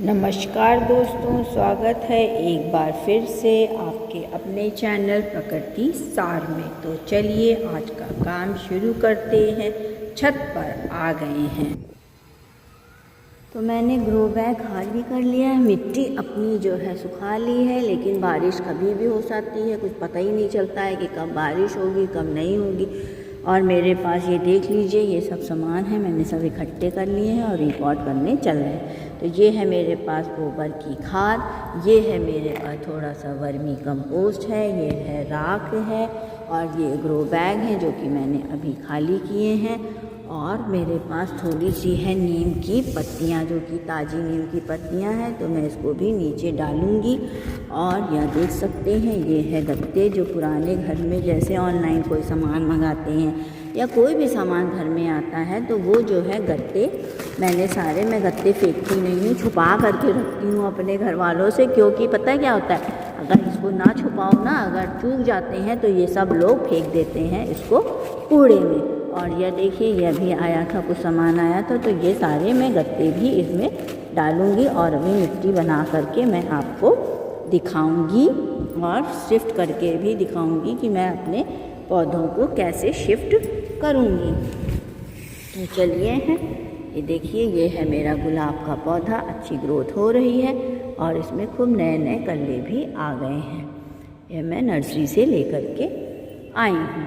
नमस्कार दोस्तों, स्वागत है एक बार फिर से आपके अपने चैनल प्रकृति सार में। तो चलिए आज का काम शुरू करते हैं। छत पर आ गए हैं तो मैंने ग्रो बैग खाली कर लिया है। मिट्टी अपनी जो है सुखा ली है, लेकिन बारिश कभी भी हो सकती है, कुछ पता ही नहीं चलता है कि कब बारिश होगी कब नहीं होगी। और मेरे पास ये देख लीजिए, ये सब सामान है, मैंने सब इकट्ठे कर लिए हैं और रिकॉर्ड करने चल रहे हैं। तो ये है मेरे पास गोबर की खाद, ये है मेरे पास थोड़ा सा वर्मी कंपोस्ट है, ये है राख है और ये ग्रो बैग है जो कि मैंने अभी खाली किए हैं। और मेरे पास थोड़ी सी है नीम की पत्तियाँ, जो कि ताज़ी नीम की पत्तियाँ हैं, तो मैं इसको भी नीचे डालूँगी। और यह देख सकते हैं, ये है गत्ते, जो पुराने घर में जैसे ऑनलाइन कोई सामान मंगाते हैं या कोई भी सामान घर में आता है तो वो जो है गत्ते मैं गत्ते फेंकती नहीं हूँ, छुपा करके रखती हूँ अपने घर वालों से। क्योंकि पता है क्या होता है, अगर इसको ना छुपाओ ना, अगर चूक जाते हैं तो ये सब लोग फेंक देते हैं इसको कूड़े में। और यह देखिए, यह भी आया था, कुछ सामान आया था, तो ये सारे मैं गत्ते भी इसमें डालूँगी और अभी मिट्टी बना करके मैं आपको दिखाऊंगी और शिफ्ट करके भी दिखाऊंगी कि मैं अपने पौधों को कैसे शिफ्ट करूंगी। तो चलिए हैं, ये देखिए, ये है मेरा गुलाब का पौधा, अच्छी ग्रोथ हो रही है और इसमें खूब नए नए कल्ले भी आ गए हैं। यह मैं नर्सरी से लेकर के आई हूँ।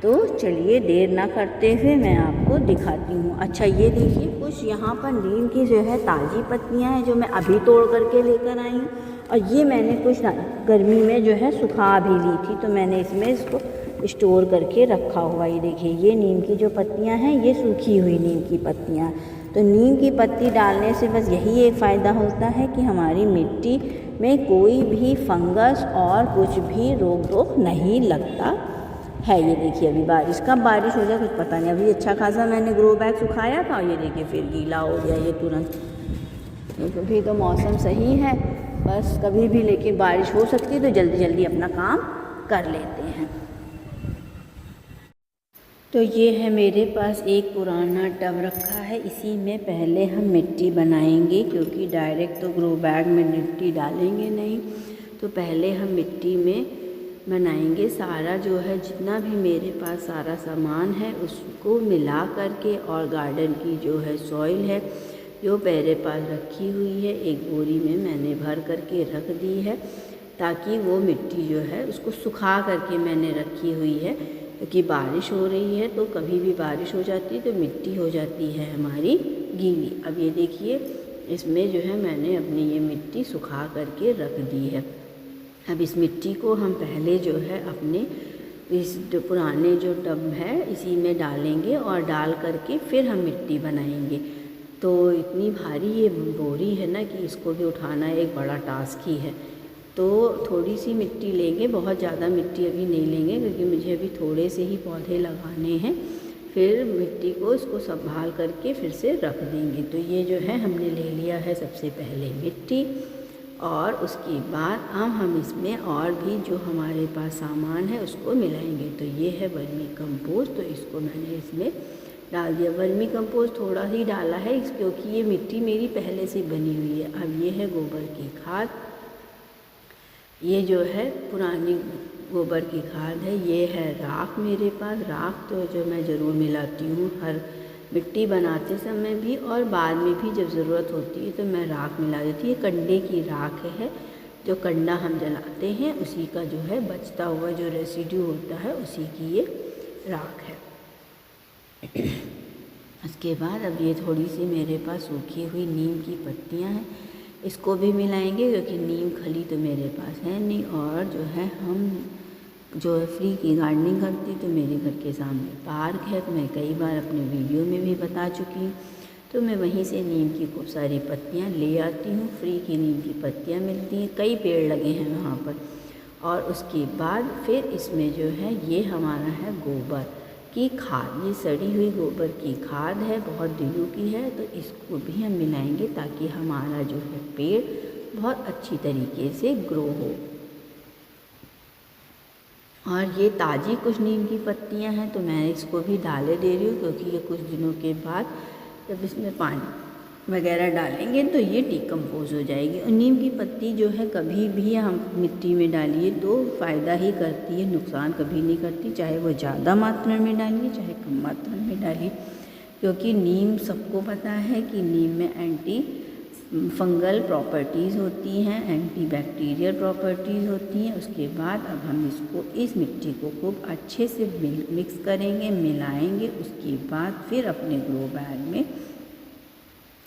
तो चलिए देर ना करते हुए मैं आपको दिखाती हूँ। अच्छा, ये देखिए, कुछ यहाँ पर नीम की जो है ताज़ी पत्तियाँ हैं जो मैं अभी तोड़ करके लेकर आई हूँ। और ये मैंने कुछ गर्मी में जो है सुखा भी ली थी, तो मैंने इसमें इसको स्टोर करके रखा हुआ। ये देखिए, ये नीम की जो पत्तियाँ हैं, ये सूखी हुई नीम की पत्तियाँ। तो नीम की पत्ती डालने से बस यही एक फ़ायदा होता है कि हमारी मिट्टी में कोई भी फंगस और कुछ भी रोग टोक नहीं लगता है। ये देखिए, अभी कब बारिश हो जाए कुछ पता नहीं। अभी अच्छा खासा मैंने ग्रो बैग सुखाया था, ये देखिए फिर गीला हो गया ये तुरंत। अभी तो मौसम सही है, बस कभी भी लेकिन बारिश हो सकती है, तो जल्दी जल्दी अपना काम कर लेते हैं। तो ये है मेरे पास एक पुराना टब रखा है, इसी में पहले हम मिट्टी बनाएंगे, क्योंकि डायरेक्ट तो ग्रो बैग में मिट्टी डालेंगे नहीं। तो पहले हम मिट्टी में बनाएंगे। सारा जो है, जितना भी मेरे पास सारा सामान है उसको मिला करके, और गार्डन की जो है सॉइल है जो मेरे पास रखी हुई है, एक बोरी में मैंने भर करके रख दी है, ताकि वो मिट्टी जो है उसको सुखा करके मैंने रखी हुई है। क्योंकि बारिश हो रही है तो कभी भी बारिश हो जाती है तो मिट्टी हो जाती है हमारी गीली। अब ये देखिए, इसमें जो है मैंने अपनी ये मिट्टी सुखा करके रख दी है। अब इस मिट्टी को हम पहले जो है अपने इस पुराने जो टब है इसी में डालेंगे और डाल करके फिर हम मिट्टी बनाएंगे। तो इतनी भारी ये बोरी है ना कि इसको भी उठाना एक बड़ा टास्क ही है। तो थोड़ी सी मिट्टी लेंगे, बहुत ज़्यादा मिट्टी अभी नहीं लेंगे, क्योंकि मुझे अभी थोड़े से ही पौधे लगाने हैं। फिर मिट्टी को इसको संभाल करके फिर से रख देंगे। तो ये जो है हमने ले लिया है सबसे पहले मिट्टी, और उसके बाद अब हम इसमें और भी जो हमारे पास सामान है उसको मिलाएंगे। तो ये है वर्मी कंपोस्ट, तो इसको मैंने इसमें डाल दिया। वर्मी कंपोस्ट थोड़ा ही डाला है क्योंकि ये मिट्टी मेरी पहले से बनी हुई है। अब ये है गोबर की खाद, ये जो है पुरानी गोबर की खाद है। ये है राख मेरे पास, राख तो जो मैं ज़रूर मिलाती हूँ हर मिट्टी बनाते समय भी, और बाद में भी जब ज़रूरत होती है तो मैं राख मिला देती हूँ। ये कंडे की राख है, जो कंडा हम जलाते हैं उसी का जो है बचता हुआ जो रेसिड्यू होता है उसी की ये राख है। उसके बाद अब ये थोड़ी सी मेरे पास सूखी हुई नीम की पत्तियाँ हैं, इसको भी मिलाएंगे, क्योंकि नीम खली तो मेरे पास है नहीं। और जो है हम जो है फ्री की गार्डनिंग करती, तो मेरे घर के सामने पार्क है, तो मैं कई बार अपने वीडियो में भी बता चुकी हूँ। तो मैं वहीं से नीम की खूब सारी पत्तियाँ ले आती हूँ, फ्री की नीम की पत्तियाँ मिलती हैं, कई पेड़ लगे हैं वहाँ पर। और उसके बाद फिर इसमें जो है ये हमारा है गोबर की खाद, ये सड़ी हुई गोबर की खाद है, बहुत दिनों की है। तो इसको भी हम मिलाएंगे ताकि हमारा जो है पेड़ बहुत अच्छी तरीके से ग्रो हो। और ये ताज़ी कुछ नीम की पत्तियां हैं, तो मैं इसको भी डाले दे रही हूँ, क्योंकि ये कुछ दिनों के बाद जब इसमें पानी वगैरह डालेंगे तो ये डिकम्पोज हो जाएगी। और नीम की पत्ती जो है कभी भी हम मिट्टी में डालिए तो फ़ायदा ही करती है, नुकसान कभी नहीं करती, चाहे वो ज़्यादा मात्रा में डालिए चाहे कम मात्रा में डालिए, क्योंकि नीम सबको पता है कि नीम में एंटी फंगल प्रॉपर्टीज़ होती हैं, एंटी बैक्टीरियल प्रॉपर्टीज़ होती हैं। उसके बाद अब हम इसको इस मिट्टी को खूब अच्छे से मिक्स करेंगे, मिलाएंगे, उसके बाद फिर अपने ग्रो बैग में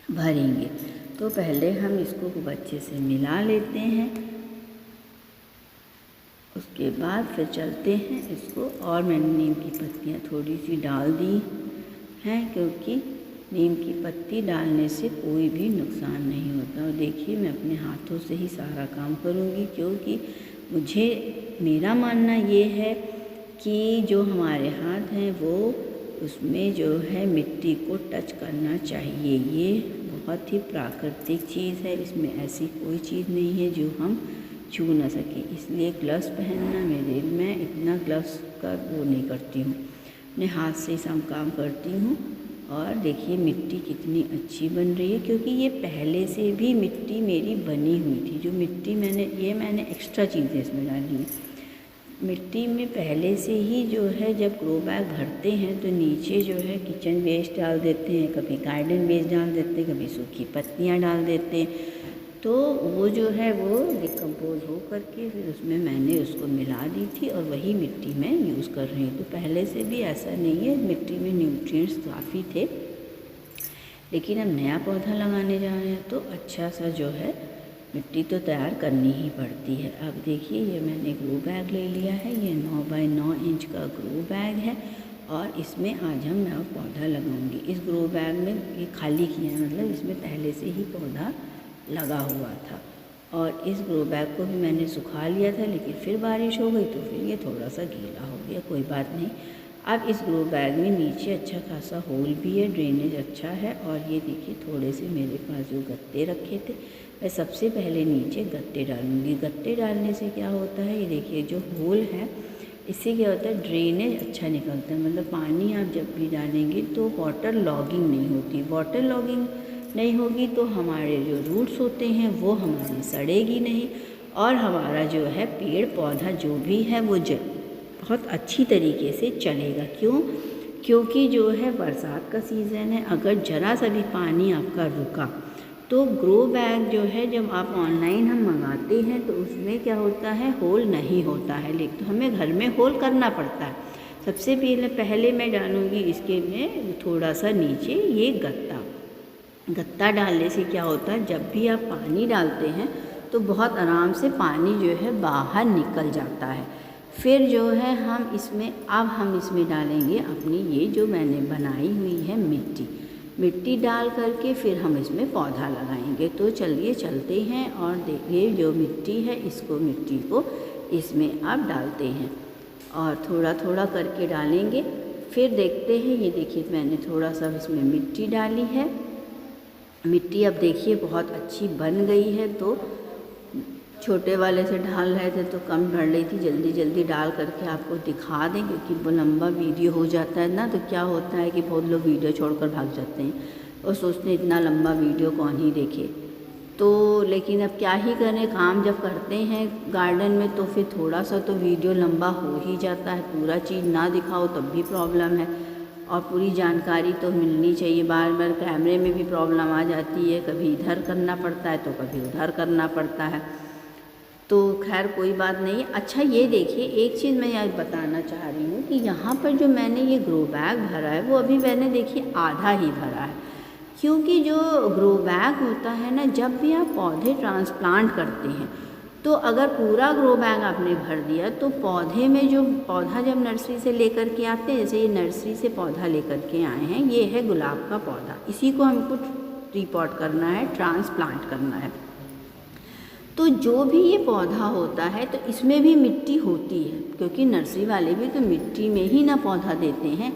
भरेंगे। तो पहले हम इसको खूब अच्छे से मिला लेते हैं, उसके बाद फिर चलते हैं इसको। और मैंने नीम की पत्तियाँ थोड़ी सी डाल दी हैं, क्योंकि नीम की पत्ती डालने से कोई भी नुकसान नहीं होता। और देखिए मैं अपने हाथों से ही सारा काम करूँगी, क्योंकि मेरा मानना ये है कि जो हमारे हाथ हैं वो उसमें जो है मिट्टी को टच करना चाहिए। ये बहुत ही प्राकृतिक चीज़ है, इसमें ऐसी कोई चीज़ नहीं है जो हम छू ना सके, इसलिए ग्लव्स पहनना मैं इतना ग्लव्स का वो नहीं करती हूँ, अपने हाथ से ही सब काम करती हूँ। और देखिए मिट्टी कितनी अच्छी बन रही है, क्योंकि ये पहले से भी मिट्टी मेरी बनी हुई थी। जो मिट्टी मैंने एक्स्ट्रा चीज़ें इसमें डाली हैं। मिट्टी में पहले से ही जो है जब ग्रो बैग भरते हैं तो नीचे जो है किचन वेस्ट डाल देते हैं, कभी गार्डन वेस्ट डाल देते हैं, कभी सूखी पत्तियाँ डाल देते हैं, तो वो जो है वो डिकम्पोज हो करके फिर उसमें मैंने उसको मिला दी थी और वही मिट्टी मैं यूज़ कर रही हूँ। तो पहले से भी ऐसा नहीं है, मिट्टी में न्यूट्रिएंट्स काफ़ी थे, लेकिन अब नया पौधा लगाने जा रहे हैं तो अच्छा सा जो है मिट्टी तो तैयार करनी ही पड़ती है। अब देखिए ये मैंने ग्रो बैग ले लिया है, ये 9 बाय 9 इंच का ग्रो बैग है और इसमें आज हम नया पौधा लगाऊंगी। इस ग्रो बैग में ये खाली किया है, मतलब इसमें पहले से ही पौधा लगा हुआ था। और इस ग्रो बैग को भी मैंने सुखा लिया था, लेकिन फिर बारिश हो गई तो फिर ये थोड़ा सा गीला हो गया, कोई बात नहीं। अब इस ग्रो बैग में नीचे अच्छा खासा होल भी है, ड्रेनेज अच्छा है। और ये देखिए थोड़े से मेरे पास जो गत्ते रखे थे, मैं सबसे पहले नीचे गत्ते डालूंगी। गत्ते डालने से क्या होता है, ये देखिए जो होल है इससे क्या होता है ड्रेनेज अच्छा निकलता है, मतलब पानी आप जब भी डालेंगे तो वाटर लॉगिंग नहीं होती। वाटर लॉगिंग नहीं होगी तो हमारे जो रूट्स होते हैं वो हमारी सड़ेगी नहीं, और हमारा जो है पेड़ पौधा जो भी है वो बहुत अच्छी तरीके से चलेगा। क्योंकि जो है बरसात का सीज़न है, अगर ज़रा सा भी पानी आपका रुका तो ग्रो बैग जो है जब आप ऑनलाइन हम मंगाते हैं तो उसमें क्या होता है, होल नहीं होता है, लेकिन तो हमें घर में होल करना पड़ता है। सबसे पहले मैं डालूँगी इसके में थोड़ा सा नीचे ये गत्ता डालने से क्या होता है, जब भी आप पानी डालते हैं तो बहुत आराम से पानी जो है बाहर निकल जाता है। फिर जो है हम इसमें डालेंगे अपनी ये जो मैंने बनाई हुई है मिट्टी डाल करके फिर हम इसमें पौधा लगाएंगे। तो चलिए चलते हैं और देखिए जो मिट्टी को इसमें अब डालते हैं और थोड़ा थोड़ा करके डालेंगे, फिर देखते हैं। ये देखिए मैंने थोड़ा सा इसमें मिट्टी डाली है, मिट्टी अब देखिए बहुत अच्छी बन गई है। तो छोटे वाले से डाल रहे थे तो कम भर रही थी, जल्दी डाल करके आपको दिखा दें, क्योंकि वो लंबा वीडियो हो जाता है ना, तो क्या होता है कि बहुत लोग वीडियो छोड़कर भाग जाते हैं और सोचते हैं इतना लंबा वीडियो कौन ही देखे। तो लेकिन अब क्या ही करें, काम जब करते हैं गार्डन में तो फिर थोड़ा सा तो वीडियो लंबा हो ही जाता है, पूरा चीज़ ना दिखाओ तब भी प्रॉब्लम है और पूरी जानकारी तो मिलनी चाहिए। बार बार कैमरे में भी प्रॉब्लम आ जाती है, कभी इधर करना पड़ता है तो कभी उधर करना पड़ता है, तो खैर कोई बात नहीं। अच्छा ये देखिए एक चीज़ मैं यहाँ बताना चाह रही हूँ कि यहाँ पर जो मैंने ये ग्रो बैग भरा है वो अभी मैंने देखिए आधा ही भरा है, क्योंकि जो ग्रो बैग होता है ना, जब भी आप पौधे ट्रांसप्लांट करते हैं तो अगर पूरा ग्रो बैग आपने भर दिया तो पौधे में जो पौधा जब नर्सरी से लेकर के आते हैं, जैसे ये नर्सरी से पौधा लेकर के आए हैं, ये है गुलाब का पौधा, इसी को हमको रिपोर्ट करना है, ट्रांसप्लांट करना है। तो जो भी ये पौधा होता है तो इसमें भी मिट्टी होती है, क्योंकि नर्सरी वाले भी तो मिट्टी में ही ना पौधा देते हैं।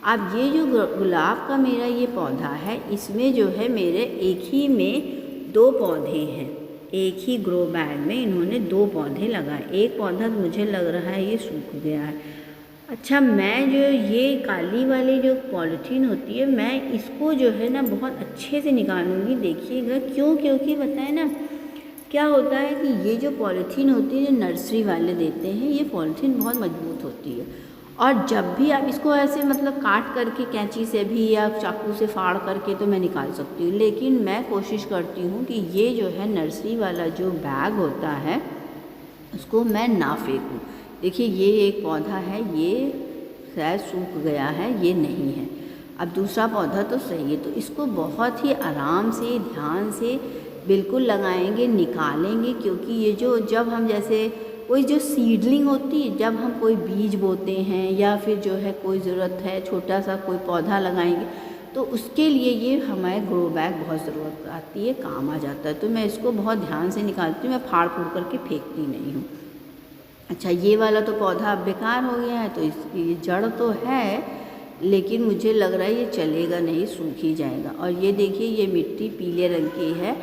अब ये जो गुलाब का मेरा ये पौधा है, इसमें जो है मेरे एक ही में 2 पौधे हैं, एक ही ग्रो बैग में इन्होंने 2 पौधे लगाए। एक पौधा मुझे लग रहा है ये सूख गया है, अच्छा, मैं जो ये काली वाली जो पॉलीथीन होती है, मैं इसको जो है ना बहुत अच्छे से निकालूंगी, देखिएगा क्यों, क्योंकि बताए ना क्या होता है कि ये जो पॉलीथीन होती है जो नर्सरी वाले देते हैं, ये पॉलीथीन बहुत मजबूत होती है और जब भी आप इसको ऐसे मतलब काट करके कैंची से भी या चाकू से फाड़ करके तो मैं निकाल सकती हूँ, लेकिन मैं कोशिश करती हूँ कि ये जो है नर्सरी वाला जो बैग होता है उसको मैं ना फेंकूँ। देखिए ये एक पौधा है, ये शायद सूख गया है, ये नहीं है। अब दूसरा पौधा तो सही है, तो इसको बहुत ही आराम से ध्यान से बिल्कुल लगाएंगे, निकालेंगे, क्योंकि ये जो जब हम जैसे कोई जो सीडलिंग होती है, जब हम कोई बीज बोते हैं या फिर जो है कोई ज़रूरत है छोटा सा कोई पौधा लगाएंगे, तो उसके लिए ये हमारे ग्रो बैग बहुत ज़रूरत आती है, काम आ जाता है। तो मैं इसको बहुत ध्यान से निकालती हूँ, मैं फाड़ फूड़ करके फेंकती नहीं हूँ। अच्छा, ये वाला तो पौधा अब बेकार हो गया है, तो इसकी ये जड़ तो है, लेकिन मुझे लग रहा है ये चलेगा नहीं, सूख ही जाएगा। और ये देखिए ये मिट्टी पीले रंग की है,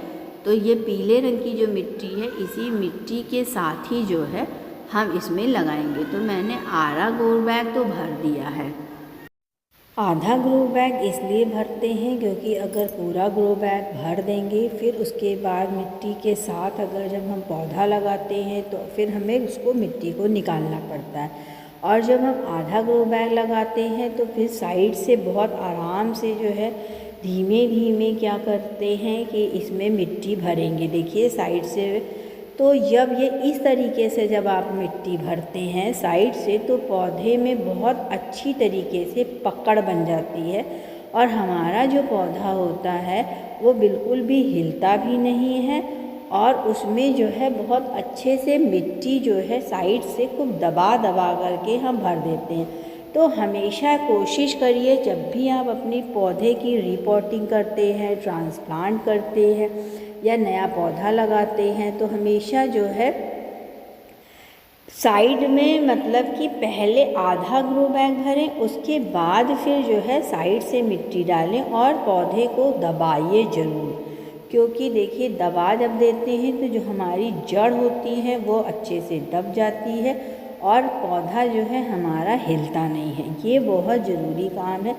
तो ये पीले रंग की जो मिट्टी है, इसी मिट्टी के साथ ही जो है हम इसमें लगाएंगे। तो मैंने आधा ग्रो बैग तो भर दिया है। आधा ग्रो बैग इसलिए भरते हैं क्योंकि अगर पूरा ग्रो बैग भर देंगे, फिर उसके बाद मिट्टी के साथ अगर जब हम पौधा लगाते हैं तो फिर हमें उसको मिट्टी को निकालना पड़ता है। और जब हम आधा ग्रो बैग लगाते हैं तो फिर साइड से बहुत आराम से जो है धीमे धीमे क्या करते हैं कि इसमें मिट्टी भरेंगे। देखिए साइड से, तो जब ये इस तरीके से जब आप मिट्टी भरते हैं साइड से, तो पौधे में बहुत अच्छी तरीके से पकड़ बन जाती है और हमारा जो पौधा होता है वो बिल्कुल भी हिलता भी नहीं है और उसमें जो है बहुत अच्छे से मिट्टी जो है साइड से खूब दबा दबा करके हम भर देते हैं। तो हमेशा कोशिश करिए जब भी आप अपनी पौधे की रिपोर्टिंग करते हैं, ट्रांसप्लांट करते हैं या नया पौधा लगाते हैं, तो हमेशा जो है साइड में मतलब कि पहले आधा ग्रो बैग भरें, उसके बाद फिर जो है साइड से मिट्टी डालें और पौधे को दबाइए ज़रूर, क्योंकि देखिए दबा जब देते हैं तो जो हमारी जड़ होती है वो अच्छे से दब जाती है और पौधा जो है हमारा हिलता नहीं है। ये बहुत ज़रूरी काम है,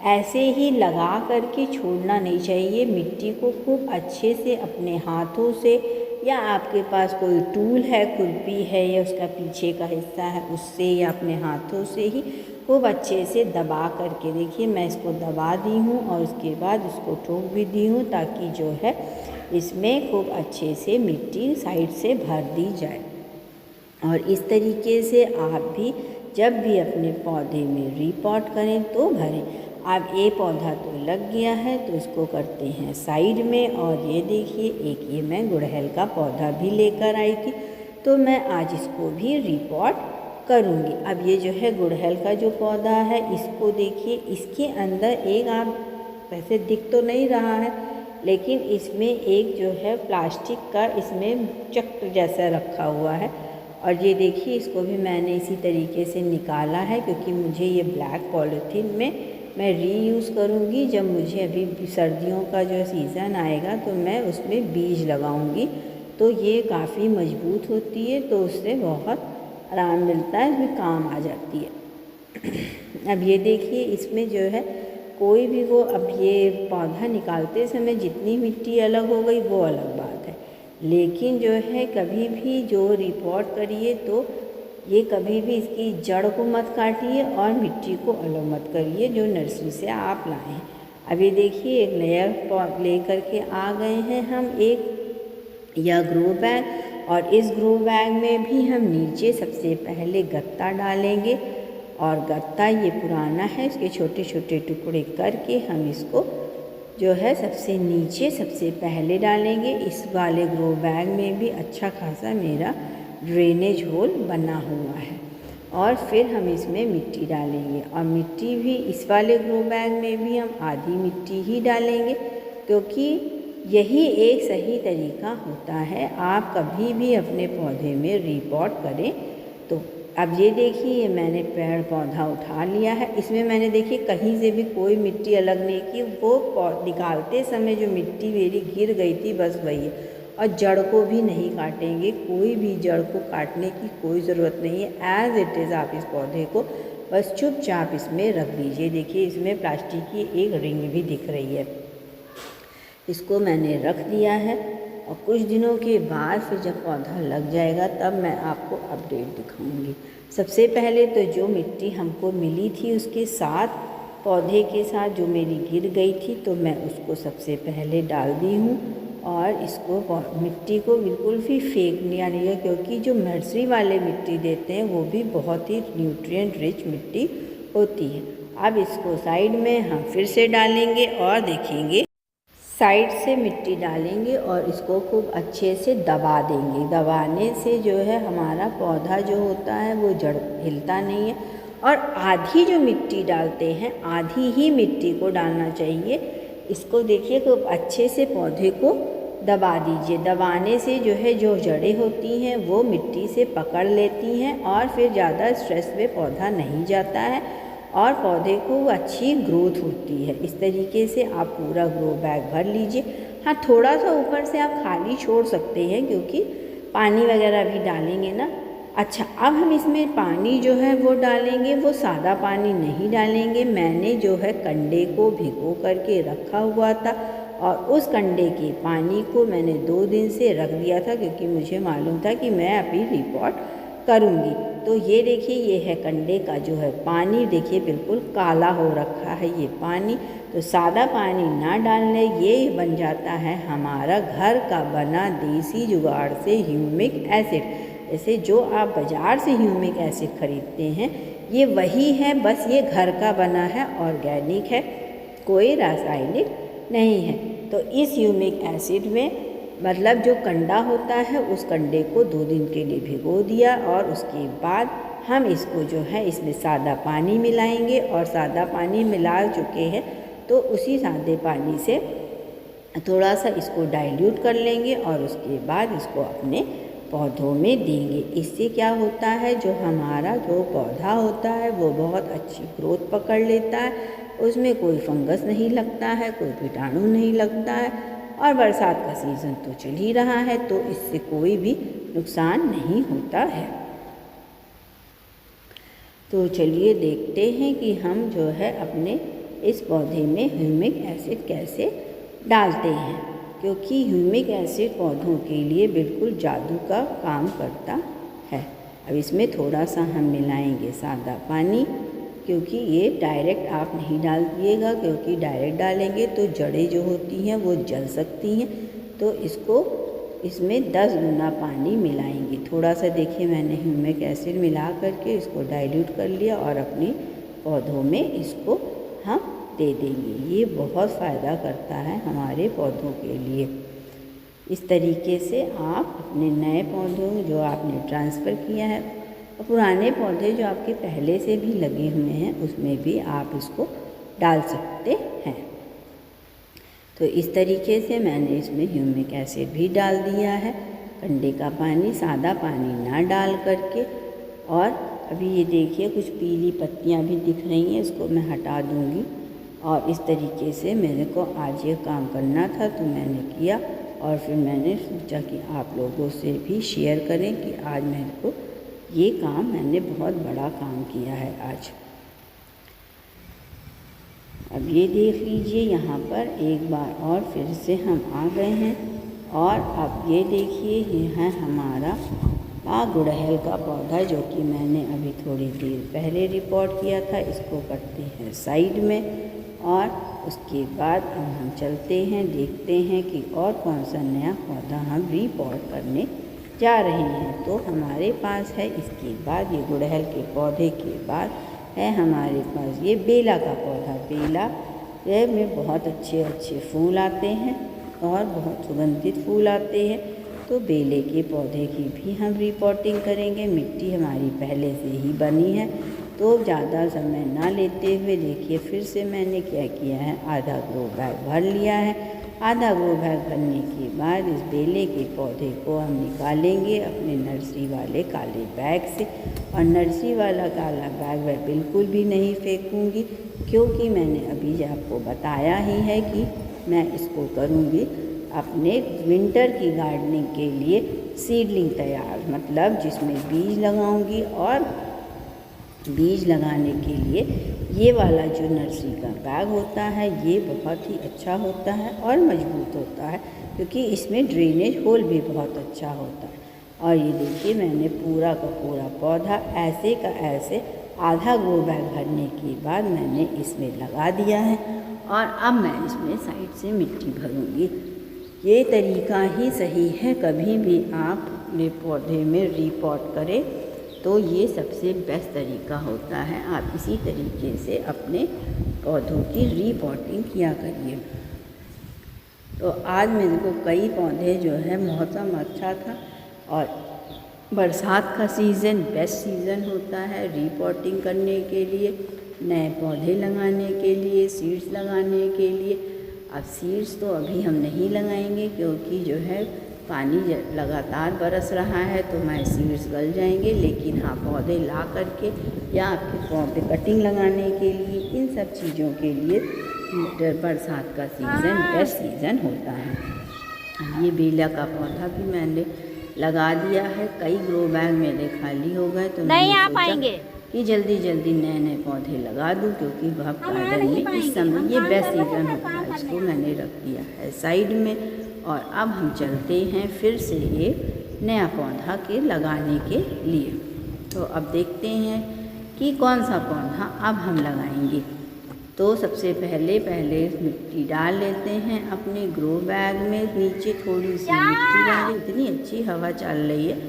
ऐसे ही लगा करके छोड़ना नहीं चाहिए। मिट्टी को खूब अच्छे से अपने हाथों से या आपके पास कोई टूल है, खुरपी है या उसका पीछे का हिस्सा है, उससे या अपने हाथों से ही खूब अच्छे से दबा करके, देखिए मैं इसको दबा दी हूँ और उसके बाद इसको ठोक भी दी हूँ ताकि जो है इसमें खूब अच्छे से मिट्टी साइड से भर दी जाए। और इस तरीके से आप भी जब भी अपने पौधे में रिपोर्ट करें तो भरें। अब ये पौधा तो लग गया है तो इसको करते हैं साइड में। और ये देखिए एक ये मैं गुड़हल का पौधा भी लेकर आई थी, तो मैं आज इसको भी रिपोर्ट करूँगी। अब ये जो है गुड़हल का जो पौधा है, इसको देखिए इसके अंदर एक, आप वैसे दिख तो नहीं रहा है लेकिन इसमें एक जो है प्लास्टिक का इसमें चक्र जैसा रखा हुआ है। और ये देखिए इसको भी मैंने इसी तरीके से निकाला है क्योंकि मुझे ये ब्लैक पॉलीथीन में मैं रीयूज़ करूँगी। जब मुझे अभी सर्दियों का जो सीज़न आएगा तो मैं उसमें बीज लगाऊँगी, तो ये काफ़ी मजबूत होती है, तो उससे बहुत आराम मिलता है, इसमें काम आ जाती है। अब ये देखिए इसमें जो है कोई भी वो, अब ये पौधा निकालते समय जितनी मिट्टी अलग हो गई वो अलग बात है, लेकिन जो है कभी भी जो रिपोर्ट करिए तो ये कभी भी इसकी जड़ को मत काटिए और मिट्टी को अलग मत करिए जो नर्सरी से आप लाए हैं। अब ये देखिए एक लेयर पॉट ले करके आ गए हैं हम एक या ग्रो बैग, और इस ग्रो बैग में भी हम नीचे सबसे पहले गत्ता डालेंगे। और गत्ता ये पुराना है, इसके छोटे छोटे टुकड़े करके हम इसको जो है सबसे नीचे सबसे पहले डालेंगे। इस वाले ग्रो बैग में भी अच्छा खासा मेरा ड्रेनेज होल बना हुआ है और फिर हम इसमें मिट्टी डालेंगे। और मिट्टी भी इस वाले ग्रो बैग में भी हम आधी मिट्टी ही डालेंगे क्योंकि यही एक सही तरीका होता है। आप कभी भी अपने पौधे में रिपोर्ट करें तो। अब ये देखिए मैंने पेड़ पौधा उठा लिया है, इसमें मैंने देखिए कहीं से भी कोई मिट्टी अलग नहीं की, वो निकालते समय जो मिट्टी मेरी गिर गई थी बस वही है। और जड़ को भी नहीं काटेंगे, कोई भी जड़ को काटने की कोई ज़रूरत नहीं है, एज़ इट इज़ आप इस पौधे को बस चुपचाप इसमें रख दीजिए। देखिए इसमें प्लास्टिक की एक रिंग भी दिख रही है। इसको मैंने रख दिया है और कुछ दिनों के बाद फिर जब पौधा लग जाएगा तब मैं आपको अपडेट दिखाऊंगी। सबसे पहले तो जो मिट्टी हमको मिली थी उसके साथ, पौधे के साथ जो मेरी गिर गई थी, तो मैं उसको सबसे पहले डाल दी हूँ। और इसको मिट्टी को बिल्कुल भी फेंकना नहीं है, क्योंकि जो नर्सरी वाले मिट्टी देते हैं वो भी बहुत ही न्यूट्रिएंट रिच मिट्टी होती है। अब इसको साइड में हम फिर से डालेंगे और देखेंगे, साइड से मिट्टी डालेंगे और इसको खूब अच्छे से दबा देंगे। दबाने से जो है हमारा पौधा जो होता है वो जड़ हिलता नहीं है। और आधी जो मिट्टी डालते हैं, आधी ही मिट्टी को डालना चाहिए। इसको देखिए खूब अच्छे से पौधे को दबा दीजिए। दबाने से जो है जो जड़ें होती हैं वो मिट्टी से पकड़ लेती हैं और फिर ज़्यादा स्ट्रेस में पौधा नहीं जाता है और पौधे को अच्छी ग्रोथ होती है। इस तरीके से आप पूरा ग्रो बैग भर लीजिए। हाँ, थोड़ा सा ऊपर से आप खाली छोड़ सकते हैं, क्योंकि पानी वगैरह भी डालेंगे ना। अच्छा, अब हम इसमें पानी जो है वो डालेंगे, वो सादा पानी नहीं डालेंगे। मैंने जो है कंडे को भिगो करके रखा हुआ था और उस कंडे के पानी को मैंने 2 दिन से रख दिया था, क्योंकि मुझे मालूम था कि मैं अभी रिपोर्ट करूँगी। तो ये देखिए, ये है कंडे का जो है पानी, देखिए बिल्कुल काला हो रखा है ये पानी। तो सादा पानी ना डालने, ये बन जाता है हमारा घर का बना देसी जुगाड़ से ह्यूमिक एसिड। जैसे जो आप बाज़ार से ह्यूमिक एसिड खरीदते हैं, ये वही है, बस ये घर का बना है, ऑर्गेनिक है, कोई रासायनिक नहीं है। तो इस ह्यूमिक एसिड में मतलब जो कंडा होता है, उस कंडे को 2 दिन के लिए भिगो दिया और उसके बाद हम इसको जो है इसमें सादा पानी मिलाएंगे। और सादा पानी मिला चुके हैं तो उसी सादे पानी से थोड़ा सा इसको डाइल्यूट कर लेंगे और उसके बाद इसको अपने पौधों में देंगे। इससे क्या होता है, जो हमारा जो पौधा होता है वो बहुत अच्छी ग्रोथ पकड़ लेता है, उसमें कोई फंगस नहीं लगता है, कोई कीटाणु नहीं लगता है। और बरसात का सीज़न तो चल ही रहा है, तो इससे कोई भी नुकसान नहीं होता है। तो चलिए देखते हैं कि हम जो है अपने इस पौधे में ह्यूमिक एसिड कैसे डालते हैं, क्योंकि ह्यूमिक एसिड पौधों के लिए बिल्कुल जादू का काम करता है। अब इसमें थोड़ा सा हम मिलाएंगे सादा पानी, क्योंकि ये डायरेक्ट आप नहीं डाल दिएगा, क्योंकि डायरेक्ट डालेंगे तो जड़ें जो होती हैं वो जल सकती हैं। तो इसमें 10 गुना पानी मिलाएंगे। थोड़ा सा देखिए, मैंने ह्यूमिक एसिड मिला करके इसको डाइल्यूट कर लिया और अपने पौधों में इसको हम दे देंगे। ये बहुत फ़ायदा करता है हमारे पौधों के लिए। इस तरीके से आप अपने नए पौधों जो आपने ट्रांसफ़र किया है और पुराने पौधे जो आपके पहले से भी लगे हुए हैं उसमें भी आप इसको डाल सकते हैं। तो इस तरीके से मैंने इसमें ह्यूमिक एसिड भी डाल दिया है, कंडे का पानी, सादा पानी ना डाल करके। और अभी ये देखिए कुछ पीली पत्तियां भी दिख रही हैं, इसको मैं हटा दूंगी। और इस तरीके से मेरे को आज ये काम करना था तो मैंने किया और फिर मैंने सोचा कि आप लोगों से भी शेयर करें कि आज मेरे को ये काम, मैंने बहुत बड़ा काम किया है आज। अब ये देख लीजिए, यहाँ पर एक बार और फिर से हम आ गए हैं और अब ये देखिए, ये है हमारा गुड़हल का पौधा जो कि मैंने अभी थोड़ी देर पहले रिपोर्ट किया था। इसको करते हैं साइड में और उसके बाद अब हम चलते हैं, देखते हैं कि और कौन सा नया पौधा हम रिपोर्ट करने जा रहे हैं। तो हमारे पास है इसके बाद, ये गुड़हल के पौधे के बाद है हमारे पास ये बेला का पौधा। बेला में बहुत अच्छे अच्छे फूल आते हैं और बहुत सुगंधित फूल आते हैं। तो बेले के पौधे की भी हम रिपोर्टिंग करेंगे। मिट्टी हमारी पहले से ही बनी है, तो ज़्यादा समय ना लेते हुए देखिए फिर से मैंने क्या किया है, आधा ग्रो बैग भर लिया है। आधा ग्रो बैग भरने के बाद इस बेले के पौधे को हम निकालेंगे अपने नर्सरी वाले काले बैग से। और नर्सरी वाला काला बैग मैं बिल्कुल भी नहीं फेंकूँगी, क्योंकि मैंने अभी आपको बताया ही है कि मैं इसको करूँगी अपने विंटर की गार्डनिंग के लिए सीडलिंग तैयार, मतलब जिसमें बीज लगाऊंगी और बीज लगाने के लिए ये वाला जो नर्सरी का बैग होता है ये बहुत ही अच्छा होता है और मजबूत होता है, क्योंकि इसमें ड्रेनेज होल भी बहुत अच्छा होता है। और ये देखिए मैंने पूरा का पूरा पौधा ऐसे का ऐसे आधा ग्रो बैग भरने के बाद मैंने इसमें लगा दिया है। और अब मैं इसमें साइड से मिट्टी भरूंगी। ये तरीका ही सही है। कभी भी आप अपने पौधे में रीपॉट करें तो ये सबसे बेस्ट तरीका होता है। आप इसी तरीके से अपने पौधों की रीपॉटिंग किया करिए। तो आज मेरे को कई पौधे जो है, मौसम अच्छा था और बरसात का सीज़न बेस्ट सीज़न होता है रीपॉटिंग करने के लिए, नए पौधे लगाने के लिए, सीड्स लगाने के लिए। अब सीड्स तो अभी हम नहीं लगाएंगे क्योंकि जो है पानी लगातार बरस रहा है तो हमारे सीड्स गल जाएंगे। लेकिन हाँ, पौधे ला करके या आपके पौधे कटिंग लगाने के लिए, इन सब चीज़ों के लिए बरसात का सीज़न बेस्ट सीज़न होता है। ये बेला का पौधा भी मैंने लगा दिया है। कई ग्रो बैग मेरे खाली हो गए तो नहीं आ मैंने पाएंगे सोचा कि जल्दी जल्दी नए नए पौधे लगा दूं, क्योंकि वह गार्डन में इस समय ये बेस्ट सीज़न होता है। इसको मैंने रख दिया है साइड में। और अब हम चलते हैं फिर से एक नया पौधा के लगाने के लिए। तो अब देखते हैं कि कौन सा पौधा अब हम लगाएंगे। तो सबसे पहले मिट्टी डाल लेते हैं अपने ग्रो बैग में। नीचे थोड़ी सी मिट्टी डालें। इतनी अच्छी हवा चल रही है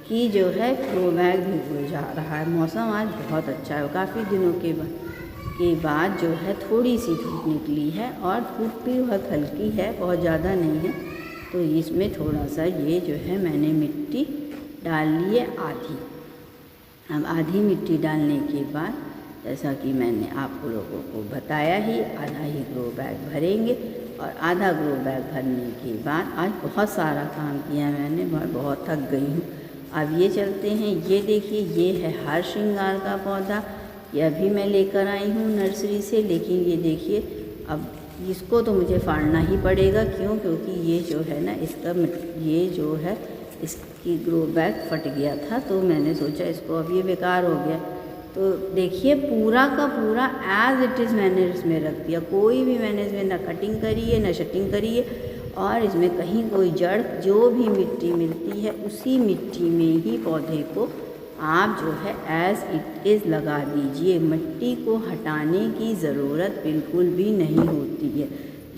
कि जो है ग्रो बैग भी जा रहा है। मौसम आज बहुत अच्छा है। काफ़ी दिनों के बाद जो है थोड़ी सी धूप निकली है और धूप भी बहुत हल्की है, बहुत ज़्यादा नहीं है। तो इसमें थोड़ा सा ये जो है मैंने मिट्टी डाल ली है आधी। अब आधी मिट्टी डालने के बाद जैसा कि मैंने आप लोगों को बताया ही, आधा ही ग्रो बैग भरेंगे। और आधा ग्रो बैग भरने के बाद आज बहुत सारा काम किया मैंने, बहुत थक गई हूँ। अब ये चलते हैं। ये देखिए, ये है हार श्रृंगार का पौधा। यह भी मैं लेकर आई हूँ नर्सरी से। लेकिन ये देखिए, अब इसको तो मुझे फाड़ना ही पड़ेगा। क्यों? क्योंकि ये जो है ना, ये जो है इसकी ग्रो बैग फट गया था, तो मैंने सोचा इसको अब ये बेकार हो गया। तो देखिए पूरा का पूरा एज इट इज़ मैंने इसमें रख दिया। कोई भी मैंने इसमें ना कटिंग करी है ना शटिंग करी है। और इसमें कहीं कोई जड़, जो भी मिट्टी मिलती है उसी मिट्टी में ही पौधे को आप जो है एज इट इज़ लगा दीजिए। मिट्टी को हटाने की ज़रूरत बिल्कुल भी नहीं होती है।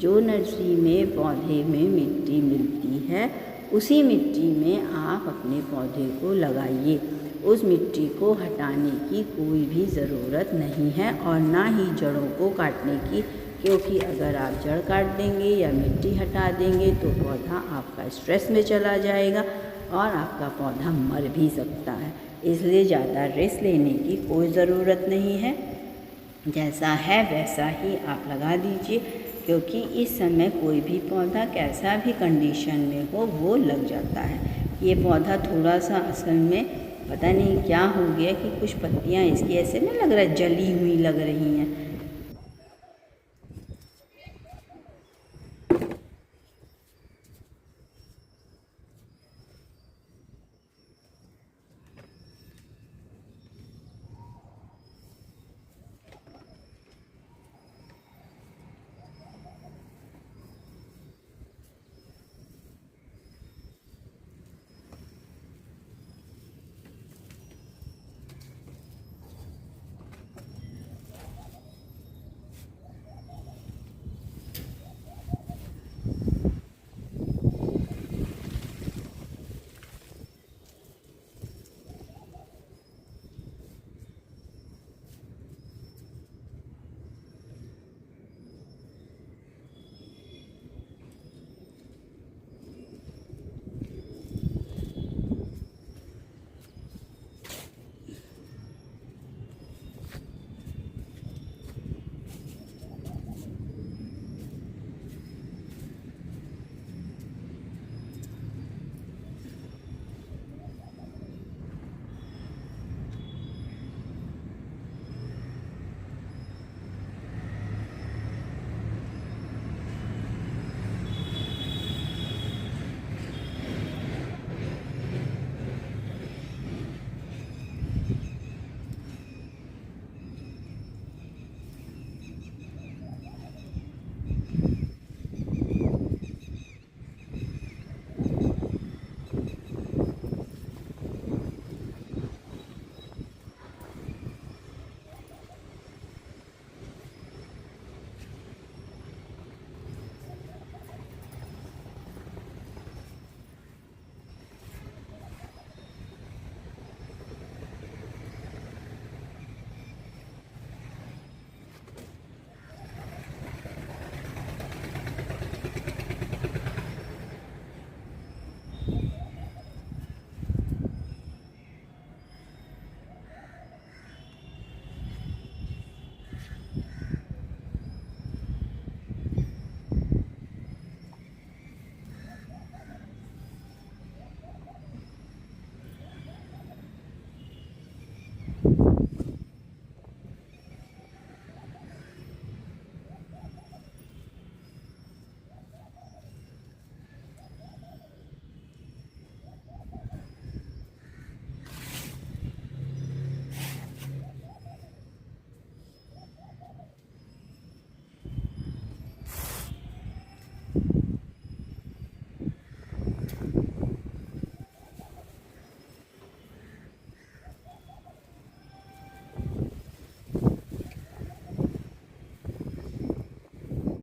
जो नर्सरी में पौधे में मिट्टी मिलती है उसी मिट्टी में आप अपने पौधे को लगाइए। उस मिट्टी को हटाने की कोई भी ज़रूरत नहीं है और ना ही जड़ों को काटने की, क्योंकि अगर आप जड़ काट देंगे या मिट्टी हटा देंगे तो पौधा आपका स्ट्रेस में चला जाएगा और आपका पौधा मर भी सकता है। इसलिए ज़्यादा रिस्क लेने की कोई ज़रूरत नहीं है। जैसा है वैसा ही आप लगा दीजिए, क्योंकि इस समय कोई भी पौधा कैसा भी कंडीशन में हो वो लग जाता है। ये पौधा थोड़ा सा असल में पता नहीं क्या हो गया कि कुछ पत्तियाँ इसकी ऐसे नहीं लग रहा, जली हुई लग रही हैं।